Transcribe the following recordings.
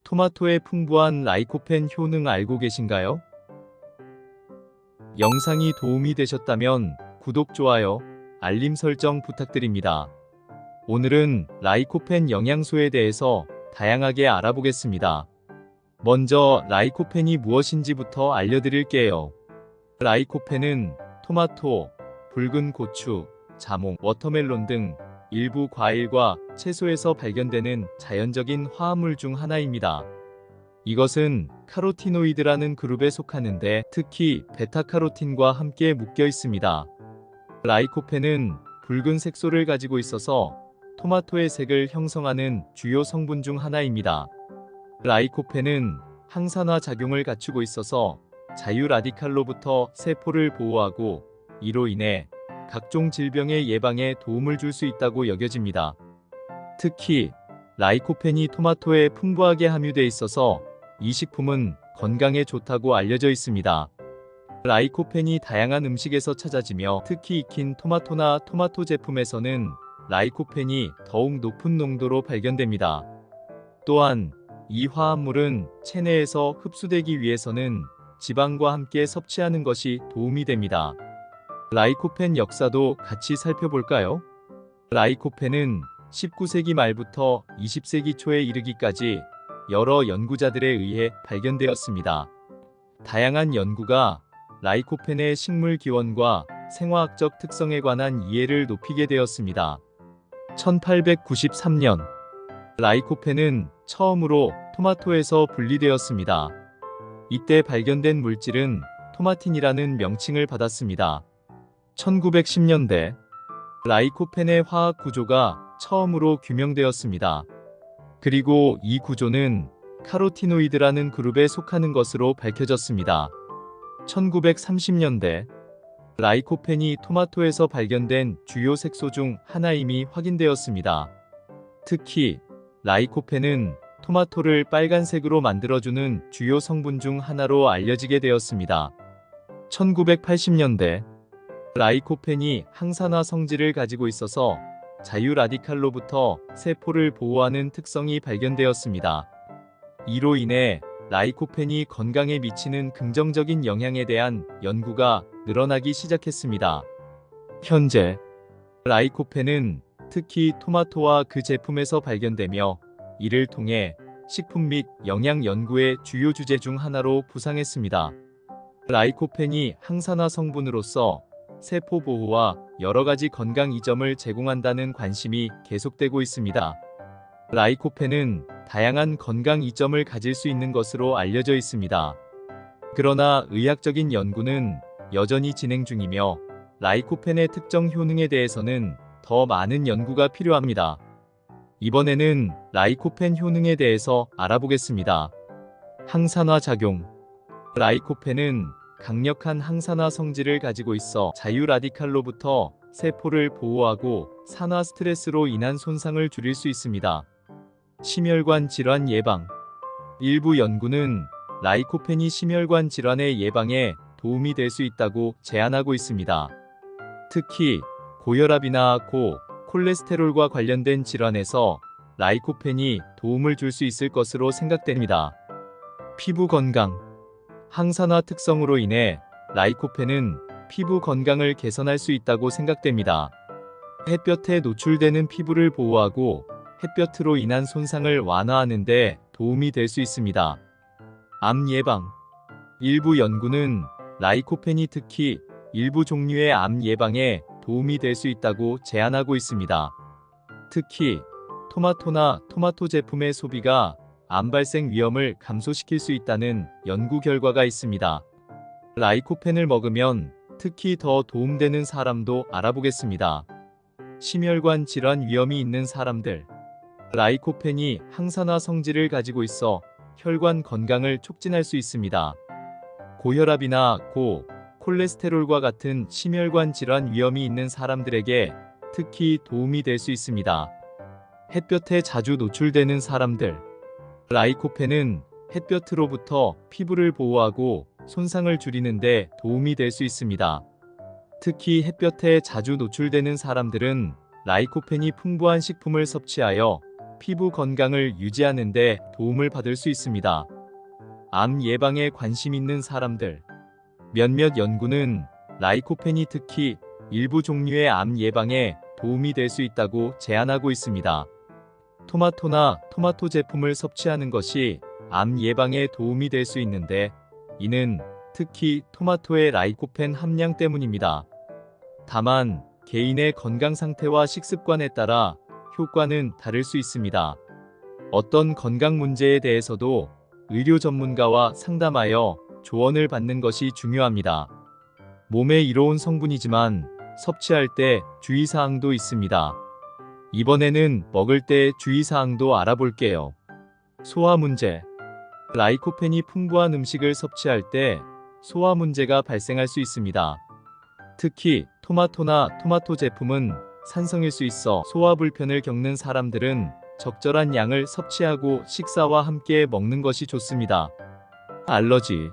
토마토의 풍부한 라이코펜 효능 알고 계신가요? 영상이 도움이 되셨다면 구독, 좋아요, 알림 설정 부탁드립니다. 오늘은 라이코펜 영양소에 대해서 다양하게 알아보겠습니다. 먼저 라이코펜이 무엇인지부터 알려드릴게요. 라이코펜은 토마토, 붉은 고추, 자몽, 워터멜론 등 일부 과일과 채소에서 발견되는 자연적인 화합물 중 하나입니다. 이것은 카로티노이드라는 그룹에 속하는데 특히 베타카로틴과 함께 묶여 있습니다. 라이코펜은 붉은 색소를 가지고 있어서 토마토의 색을 형성하는 주요 성분 중 하나입니다. 라이코펜은 항산화 작용을 갖추고 있어서 자유 라디칼로부터 세포를 보호하고 이로 인해 각종 질병의 예방에 도움을 줄 수 있다고 여겨집니다. 특히 라이코펜이 토마토에 풍부하게 함유돼 있어서 이 식품은 건강에 좋다고 알려져 있습니다. 라이코펜이 다양한 음식에서 찾아지며 특히 익힌 토마토나 토마토 제품에서는 라이코펜이 더욱 높은 농도로 발견됩니다. 또한 이 화합물은 체내에서 흡수되기 위해서는 지방과 함께 섭취하는 것이 도움이 됩니다. 라이코펜 역사도 같이 살펴볼까요? 라이코펜은 19세기 말부터 20세기 초에 이르기까지 여러 연구자들에 의해 발견되었습니다. 다양한 연구가 라이코펜의 식물 기원과 생화학적 특성에 관한 이해를 높이게 되었습니다. 1893년 라이코펜은 처음으로 토마토에서 분리되었습니다. 이때 발견된 물질은 토마틴이라는 명칭을 받았습니다. 1910년대 라이코펜의 화학 구조가 처음으로 규명되었습니다. 그리고 이 구조는 카로티노이드라는 그룹에 속하는 것으로 밝혀졌습니다. 1930년대 라이코펜이 토마토에서 발견된 주요 색소 중 하나임이 확인되었습니다. 특히 라이코펜은 토마토를 빨간색으로 만들어주는 주요 성분 중 하나로 알려지게 되었습니다. 1980년대 라이코펜이 항산화 성질을 가지고 있어서 자유 라디칼로부터 세포를 보호하는 특성이 발견되었습니다. 이로 인해 라이코펜이 건강에 미치는 긍정적인 영향에 대한 연구가 늘어나기 시작했습니다. 현재 라이코펜은 특히 토마토와 그 제품에서 발견되며 이를 통해 식품 및 영양 연구의 주요 주제 중 하나로 부상했습니다. 라이코펜이 항산화 성분으로서 세포 보호와 여러 가지 건강 이점을 제공한다는 관심이 계속되고 있습니다. 라이코펜은 다양한 건강 이점을 가질 수 있는 것으로 알려져 있습니다. 그러나 의학적인 연구는 여전히 진행 중이며 라이코펜의 특정 효능에 대해서는 더 많은 연구가 필요합니다. 이번에는 라이코펜 효능에 대해서 알아보겠습니다. 항산화 작용. 라이코펜은 강력한 항산화 성질을 가지고 있어 자유 라디칼로부터 세포를 보호하고 산화 스트레스로 인한 손상을 줄일 수 있습니다. 심혈관 질환 예방. 일부 연구는 라이코펜이 심혈관 질환의 예방에 도움이 될 수 있다고 제안하고 있습니다. 특히 고혈압이나 콜레스테롤과 관련된 질환에서 라이코펜이 도움을 줄 수 있을 것으로 생각됩니다. 피부 건강. 항산화 특성으로 인해 라이코펜은 피부 건강을 개선할 수 있다고 생각됩니다. 햇볕에 노출되는 피부를 보호하고 햇볕으로 인한 손상을 완화하는 데 도움이 될 수 있습니다. 암 예방. 일부 연구는 라이코펜이 특히 일부 종류의 암 예방에 도움이 될 수 있다고 제안하고 있습니다. 특히 토마토나 토마토 제품의 소비가 암 발생 위험을 감소시킬 수 있다는 연구 결과가 있습니다. 라이코펜을 먹으면 특히 더 도움되는 사람도 알아보겠습니다. 심혈관 질환 위험이 있는 사람들. 라이코펜이 항산화 성질을 가지고 있어 혈관 건강을 촉진할 수 있습니다. 고혈압이나 콜레스테롤과 같은 심혈관 질환 위험이 있는 사람들에게 특히 도움이 될 수 있습니다. 햇볕에 자주 노출되는 사람들. 라이코펜은 햇볕으로부터 피부를 보호하고 손상을 줄이는 데 도움이 될 수 있습니다. 특히 햇볕에 자주 노출되는 사람들은 라이코펜이 풍부한 식품을 섭취하여 피부 건강을 유지하는 데 도움을 받을 수 있습니다. 암 예방에 관심 있는 사람들. 몇몇 연구는 라이코펜이 특히 일부 종류의 암 예방에 도움이 될 수 있다고 제안하고 있습니다. 토마토나 토마토 제품을 섭취하는 것이 암 예방에 도움이 될 수 있는데, 이는 특히 토마토의 라이코펜 함량 때문입니다. 다만 개인의 건강 상태와 식습관에 따라 효과는 다를 수 있습니다. 어떤 건강 문제에 대해서도 의료 전문가와 상담하여 조언을 받는 것이 중요합니다. 몸에 이로운 성분이지만 섭취할 때 주의사항도 있습니다. 이번에는 먹을 때 주의사항도 알아볼게요. 소화 문제. 라이코펜이 풍부한 음식을 섭취할 때 소화 문제가 발생할 수 있습니다. 특히 토마토나 토마토 제품은 산성일 수 있어 소화 불편을 겪는 사람들은 적절한 양을 섭취하고 식사와 함께 먹는 것이 좋습니다. 알러지.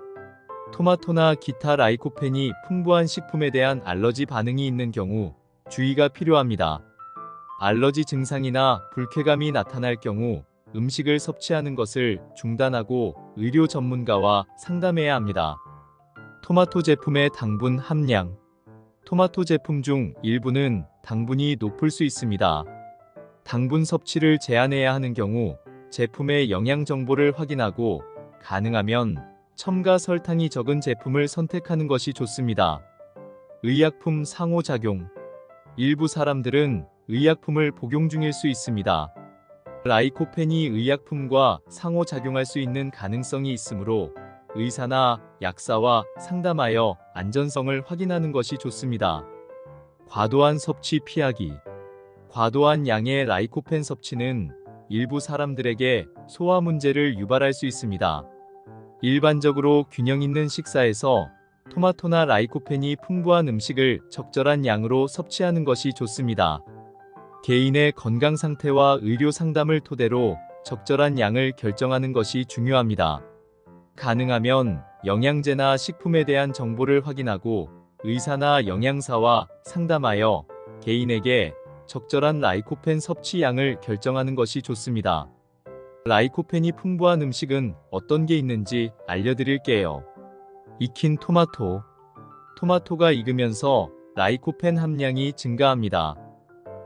토마토나 기타 라이코펜이 풍부한 식품에 대한 알러지 반응이 있는 경우 주의가 필요합니다. 알러지 증상이나 불쾌감이 나타날 경우 음식을 섭취하는 것을 중단하고 의료 전문가와 상담해야 합니다. 토마토 제품의 당분 함량. 토마토 제품 중 일부는 당분이 높을 수 있습니다. 당분 섭취를 제한해야 하는 경우 제품의 영양 정보를 확인하고 가능하면 첨가 설탕이 적은 제품을 선택하는 것이 좋습니다. 의약품 상호작용. 일부 사람들은 의약품을 복용 중일 수 있습니다. 라이코펜이 의약품과 상호작용할 수 있는 가능성이 있으므로 의사나 약사와 상담하여 안전성을 확인하는 것이 좋습니다. 과도한 섭취 피하기. 과도한 양의 라이코펜 섭취는 일부 사람들에게 소화 문제를 유발할 수 있습니다. 일반적으로 균형 있는 식사에서 토마토나 라이코펜이 풍부한 음식을 적절한 양으로 섭취하는 것이 좋습니다. 개인의 건강 상태와 의료 상담을 토대로 적절한 양을 결정하는 것이 중요합니다. 가능하면 영양제나 식품에 대한 정보를 확인하고 의사나 영양사와 상담하여 개인에게 적절한 라이코펜 섭취 양을 결정하는 것이 좋습니다. 라이코펜이 풍부한 음식은 어떤 게 있는지 알려드릴게요. 익힌 토마토. 토마토가 익으면서 라이코펜 함량이 증가합니다.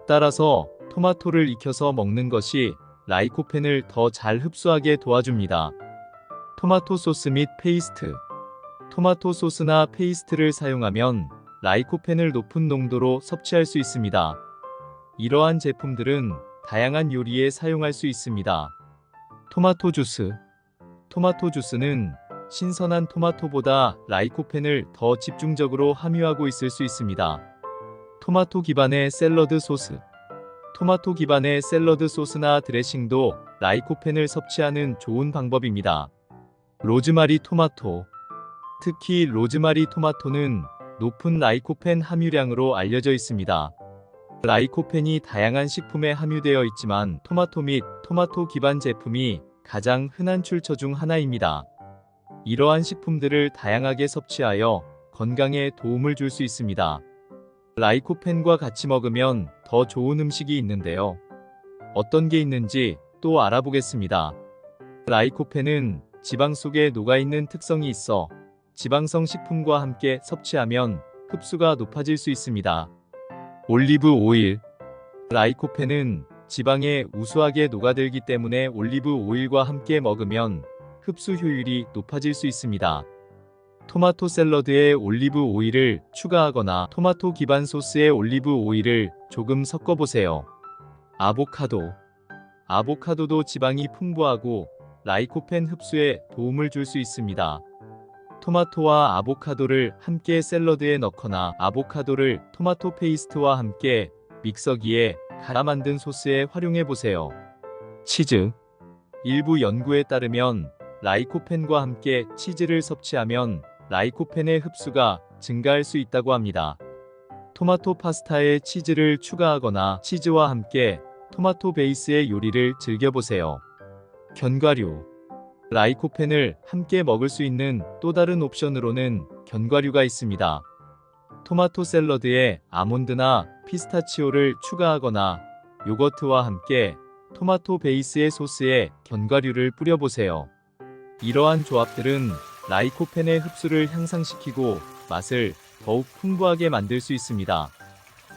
따라서 토마토를 익혀서 먹는 것이 라이코펜을 더 잘 흡수하게 도와줍니다. 토마토 소스 및 페이스트. 토마토 소스나 페이스트를 사용하면 라이코펜을 높은 농도로 섭취할 수 있습니다. 이러한 제품들은 다양한 요리에 사용할 수 있습니다. 토마토 주스. 토마토 주스는 신선한 토마토보다 라이코펜을 더 집중적으로 함유하고 있을 수 있습니다. 토마토 기반의 샐러드 소스. 토마토 기반의 샐러드 소스나 드레싱도 라이코펜을 섭취하는 좋은 방법입니다. 로즈마리 토마토. 특히 로즈마리 토마토는 높은 라이코펜 함유량으로 알려져 있습니다. 라이코펜이 다양한 식품에 함유되어 있지만 토마토 및 토마토 기반 제품이 가장 흔한 출처 중 하나입니다. 이러한 식품들을 다양하게 섭취하여 건강에 도움을 줄 수 있습니다. 라이코펜과 같이 먹으면 더 좋은 음식이 있는데요. 어떤 게 있는지 또 알아보겠습니다. 라이코펜은 지방 속에 녹아있는 특성이 있어 지방성 식품과 함께 섭취하면 흡수가 높아질 수 있습니다. 올리브 오일. 라이코펜은 지방에 우수하게 녹아들기 때문에 올리브 오일과 함께 먹으면 흡수 효율이 높아질 수 있습니다. 토마토 샐러드에 올리브 오일을 추가하거나 토마토 기반 소스에 올리브 오일을 조금 섞어보세요. 아보카도. 아보카도도 지방이 풍부하고 라이코펜 흡수에 도움을 줄 수 있습니다. 토마토와 아보카도를 함께 샐러드에 넣거나 아보카도를 토마토 페이스트와 함께 믹서기에 갈아 만든 소스에 활용해 보세요. 치즈. 일부 연구에 따르면 라이코펜과 함께 치즈를 섭취하면 라이코펜의 흡수가 증가할 수 있다고 합니다. 토마토 파스타에 치즈를 추가하거나 치즈와 함께 토마토 베이스의 요리를 즐겨보세요. 견과류. 라이코펜을 함께 먹을 수 있는 또 다른 옵션으로는 견과류가 있습니다. 토마토 샐러드에 아몬드나 피스타치오를 추가하거나 요거트와 함께 토마토 베이스의 소스에 견과류를 뿌려보세요. 이러한 조합들은 라이코펜의 흡수를 향상시키고 맛을 더욱 풍부하게 만들 수 있습니다.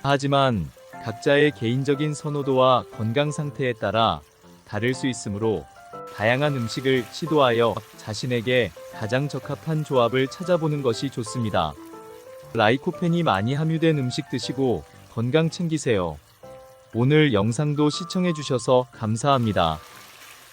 하지만 각자의 개인적인 선호도와 건강 상태에 따라 다를 수 있으므로 다양한 음식을 시도하여 자신에게 가장 적합한 조합을 찾아보는 것이 좋습니다. 라이코펜이 많이 함유된 음식 드시고 건강 챙기세요. 오늘 영상도 시청해주셔서 감사합니다.